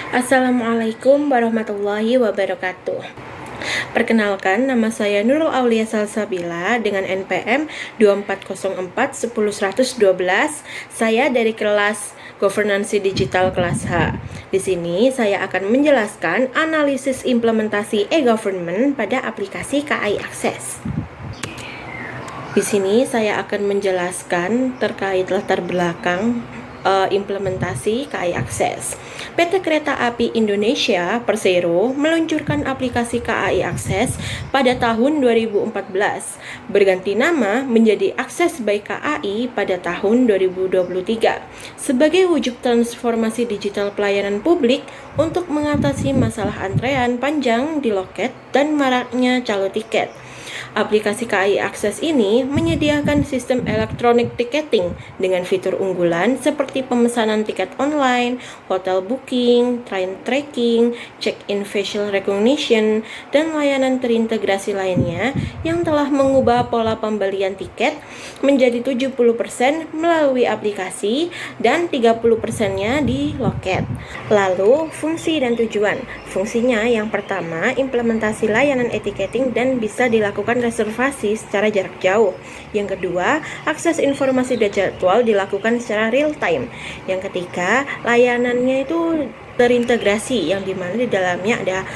Assalamualaikum warahmatullahi wabarakatuh. Perkenalkan, nama saya Nurul Aulia Salsabila dengan NPM 2404-10112. Saya dari kelas Governance Digital kelas H. Di sini saya akan menjelaskan analisis implementasi e-government pada aplikasi KAI Akses. Di sini saya akan menjelaskan terkait latar belakang implementasi KAI Akses. PT Kereta Api Indonesia Persero meluncurkan aplikasi KAI Akses pada tahun 2014, berganti nama menjadi Akses by KAI pada tahun 2023 sebagai wujud transformasi digital pelayanan publik untuk mengatasi masalah antrean panjang di loket dan maraknya calo tiket. Aplikasi KAI Akses ini menyediakan sistem electronic ticketing dengan fitur unggulan seperti pemesanan tiket online, hotel booking, train tracking, check-in facial recognition, dan layanan terintegrasi lainnya yang telah mengubah pola pembelian tiket menjadi 70% melalui aplikasi dan 30%-nya di loket. Lalu, fungsi dan tujuan. Fungsinya yang pertama, implementasi layanan e-ticketing dan bisa dilakukan reservasi secara jarak jauh. Yang kedua, akses informasi dan jadwal dilakukan secara real time. Yang ketiga, layanannya itu terintegrasi yang dimana di dalamnya ada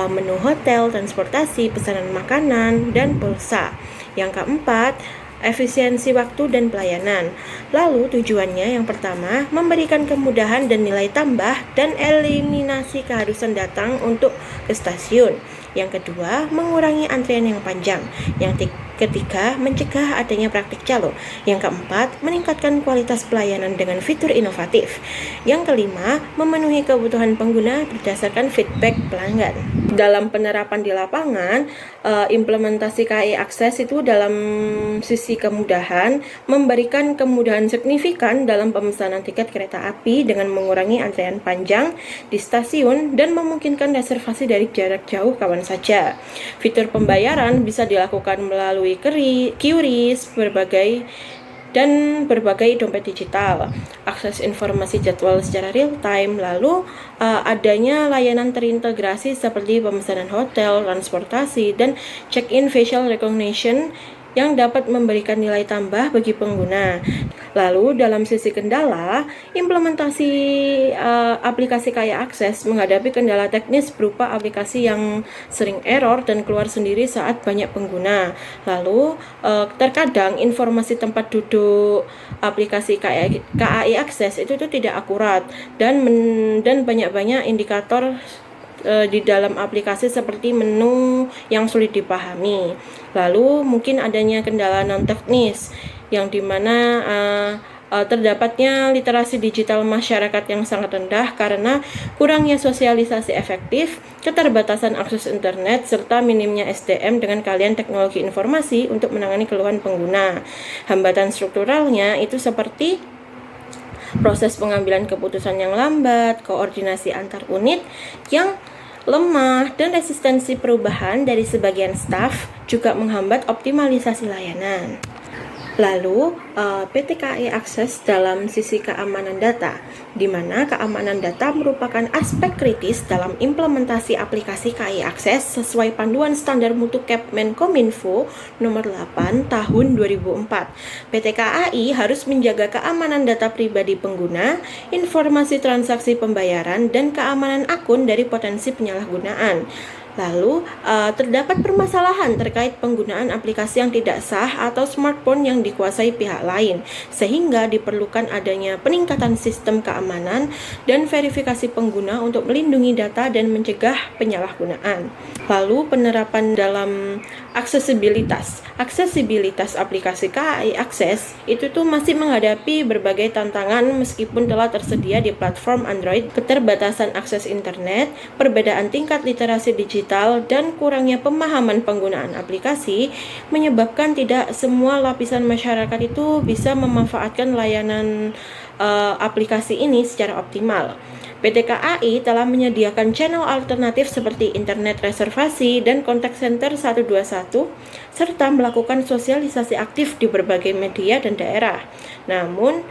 menu hotel, transportasi, pesanan makanan, dan pulsa. Yang keempat, efisiensi waktu dan pelayanan. Lalu tujuannya yang pertama, memberikan kemudahan dan nilai tambah dan eliminasi keharusan datang untuk ke stasiun. Yang kedua, mengurangi antrian yang panjang. Yang ketiga, mencegah adanya praktik calo. Yang keempat, meningkatkan kualitas pelayanan dengan fitur inovatif. Yang kelima, memenuhi kebutuhan pengguna berdasarkan feedback pelanggan. Dalam penerapan di lapangan, implementasi KAI Akses itu dalam sisi kemudahan memberikan kemudahan signifikan dalam pemesanan tiket kereta api dengan mengurangi antrean panjang di stasiun dan memungkinkan reservasi dari jarak jauh kapan saja. Fitur pembayaran bisa dilakukan melalui QRIS berbagai dompet digital, akses informasi jadwal secara real time, lalu adanya layanan terintegrasi seperti pemesanan hotel, transportasi, dan check-in facial recognition yang dapat memberikan nilai tambah bagi pengguna. Lalu dalam sisi kendala, implementasi aplikasi KAI Akses menghadapi kendala teknis berupa aplikasi yang sering error dan keluar sendiri saat banyak pengguna. Lalu terkadang informasi tempat duduk aplikasi KAI Akses itu tidak akurat dan banyak indikator di dalam aplikasi seperti menu yang sulit dipahami. Lalu mungkin adanya kendala non teknis yang dimana terdapatnya literasi digital masyarakat yang sangat rendah karena kurangnya sosialisasi efektif, keterbatasan akses internet, serta minimnya SDM dengan keahlian teknologi informasi untuk menangani keluhan pengguna. Hambatan strukturalnya itu seperti proses pengambilan keputusan yang lambat, koordinasi antar unit yang lemah, dan resistensi perubahan dari sebagian staf juga menghambat optimalisasi layanan. Lalu, PT KAI Akses dalam sisi keamanan data, di mana keamanan data merupakan aspek kritis dalam implementasi aplikasi KAI Akses sesuai panduan standar mutu Kepmenkominfo nomor 8 tahun 2004. PT KAI harus menjaga keamanan data pribadi pengguna, informasi transaksi pembayaran, dan keamanan akun dari potensi penyalahgunaan. Lalu, terdapat permasalahan terkait penggunaan aplikasi yang tidak sah atau smartphone yang dikuasai pihak lain, sehingga diperlukan adanya peningkatan sistem keamanan dan verifikasi pengguna untuk melindungi data dan mencegah penyalahgunaan. Lalu, penerapan dalam aksesibilitas aplikasi KAI Akses itu masih menghadapi berbagai tantangan meskipun telah tersedia di platform Android. Keterbatasan akses internet, perbedaan tingkat literasi digital, dan kurangnya pemahaman penggunaan aplikasi menyebabkan tidak semua lapisan masyarakat itu bisa memanfaatkan layanan aplikasi ini secara optimal. PT KAI telah menyediakan channel alternatif seperti internet reservasi dan kontak center 121, serta melakukan sosialisasi aktif di berbagai media dan daerah. Namun,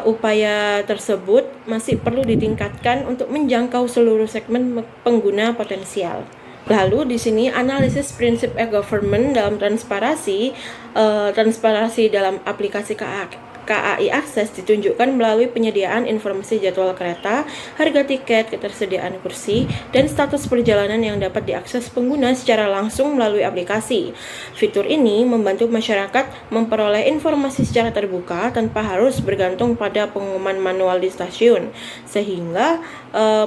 upaya tersebut masih perlu ditingkatkan untuk menjangkau seluruh segmen pengguna potensial. Lalu di sini analisis prinsip e-government dalam transparansi dalam aplikasi KAI Akses ditunjukkan melalui penyediaan informasi jadwal kereta, harga tiket, ketersediaan kursi, dan status perjalanan yang dapat diakses pengguna secara langsung melalui aplikasi. Fitur ini membantu masyarakat memperoleh informasi secara terbuka tanpa harus bergantung pada pengumuman manual di stasiun, sehingga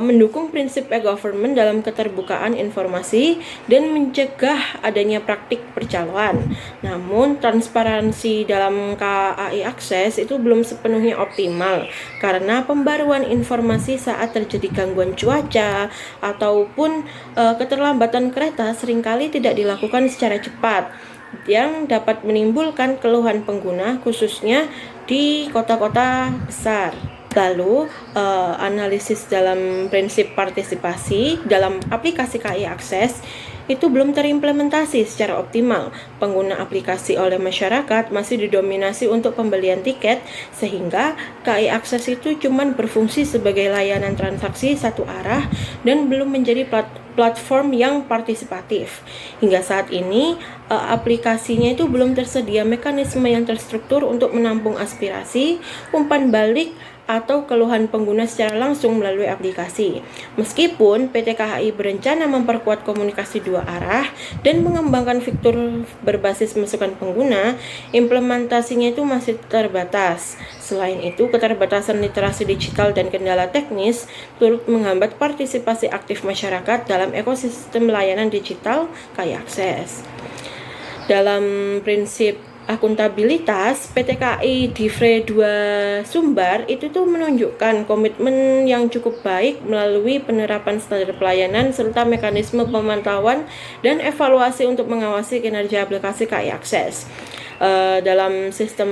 mendukung prinsip e-government dalam keterbukaan informasi dan mencegah adanya praktik percaloan. Namun, transparansi dalam KAI Akses itu belum sepenuhnya optimal karena pembaruan informasi saat terjadi gangguan cuaca ataupun keterlambatan kereta seringkali tidak dilakukan secara cepat yang dapat menimbulkan keluhan pengguna khususnya di kota-kota besar. Lalu, analisis dalam prinsip partisipasi dalam aplikasi KAI Akses itu belum terimplementasi secara optimal. Pengguna aplikasi oleh masyarakat masih didominasi untuk pembelian tiket, sehingga KAI Akses itu cuma berfungsi sebagai layanan transaksi satu arah dan belum menjadi platform yang partisipatif. Hingga saat ini, aplikasinya itu belum tersedia mekanisme yang terstruktur untuk menampung aspirasi, umpan balik, atau keluhan pengguna secara langsung melalui aplikasi. Meskipun PT KAI berencana memperkuat komunikasi dua arah dan mengembangkan fitur berbasis masukan pengguna, implementasinya itu masih terbatas. Selain itu, keterbatasan literasi digital dan kendala teknis turut menghambat partisipasi aktif masyarakat dalam ekosistem layanan digital KAI Akses. Dalam prinsip akuntabilitas, PT KAI Divre 2 Sumbar itu tuh menunjukkan komitmen yang cukup baik melalui penerapan standar pelayanan serta mekanisme pemantauan dan evaluasi untuk mengawasi kinerja aplikasi KAI Akses. Dalam sistem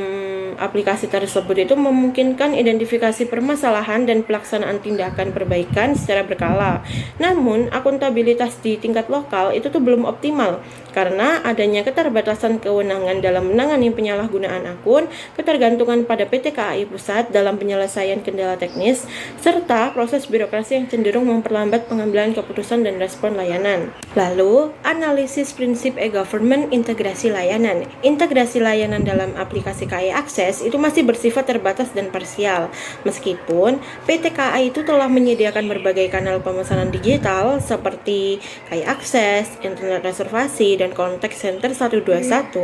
aplikasi tersebut itu memungkinkan identifikasi permasalahan dan pelaksanaan tindakan perbaikan secara berkala. Namun, akuntabilitas di tingkat lokal itu tuh belum optimal karena adanya keterbatasan kewenangan dalam menangani penyalahgunaan akun, ketergantungan pada PT KAI Pusat dalam penyelesaian kendala teknis, serta proses birokrasi yang cenderung memperlambat pengambilan keputusan dan respon layanan. Lalu, analisis prinsip e-government integrasi layanan. Integrasi layanan dalam aplikasi KAI Akses itu masih bersifat terbatas dan parsial. Meskipun PT KAI itu telah menyediakan berbagai kanal pemesanan digital seperti KAI Akses, internet reservasi, dan kontak center 121,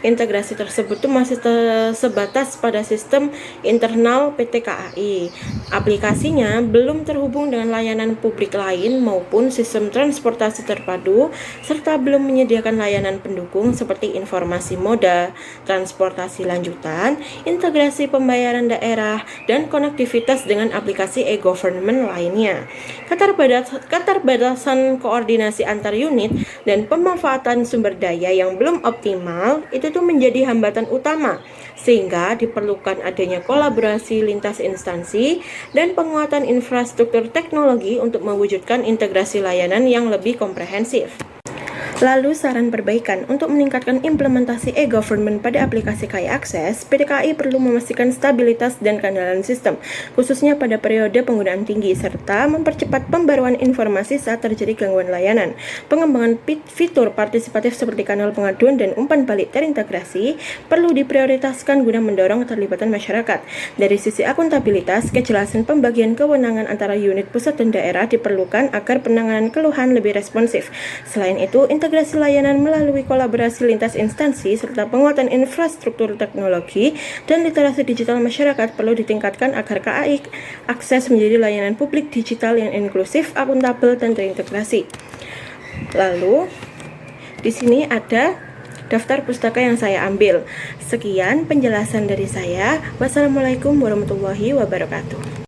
integrasi tersebut itu masih sebatas pada sistem internal PT KAI. Aplikasinya belum terhubung dengan layanan publik lain maupun sistem transportasi terpadu, serta belum menyediakan layanan pendukung seperti informasi moda, transportasi lanjutan, integrasi pembayaran daerah, dan konektivitas dengan aplikasi e-government lainnya. Keterbatasan koordinasi antar unit dan pemanfaatan sumber daya yang belum optimal itu tuh menjadi hambatan utama, sehingga diperlukan adanya kolaborasi lintas instansi dan penguatan infrastruktur teknologi untuk mewujudkan integrasi layanan yang lebih komprehensif. Lalu saran perbaikan untuk meningkatkan implementasi e-government pada aplikasi KAI Akses, PT KAI perlu memastikan stabilitas dan keandalan sistem, khususnya pada periode penggunaan tinggi, serta mempercepat pembaruan informasi saat terjadi gangguan layanan. Pengembangan fitur partisipatif seperti kanal pengaduan dan umpan balik terintegrasi perlu diprioritaskan guna mendorong keterlibatan masyarakat. Dari sisi akuntabilitas, kejelasan pembagian kewenangan antara unit pusat dan daerah diperlukan agar penanganan keluhan lebih responsif. Selain itu, integrasi layanan melalui kolaborasi lintas instansi serta penguatan infrastruktur teknologi dan literasi digital masyarakat perlu ditingkatkan agar KAI Akses menjadi layanan publik digital yang inklusif, akuntabel, dan terintegrasi. Lalu, di sini ada daftar pustaka yang saya ambil. Sekian penjelasan dari saya. Wassalamualaikum warahmatullahi wabarakatuh.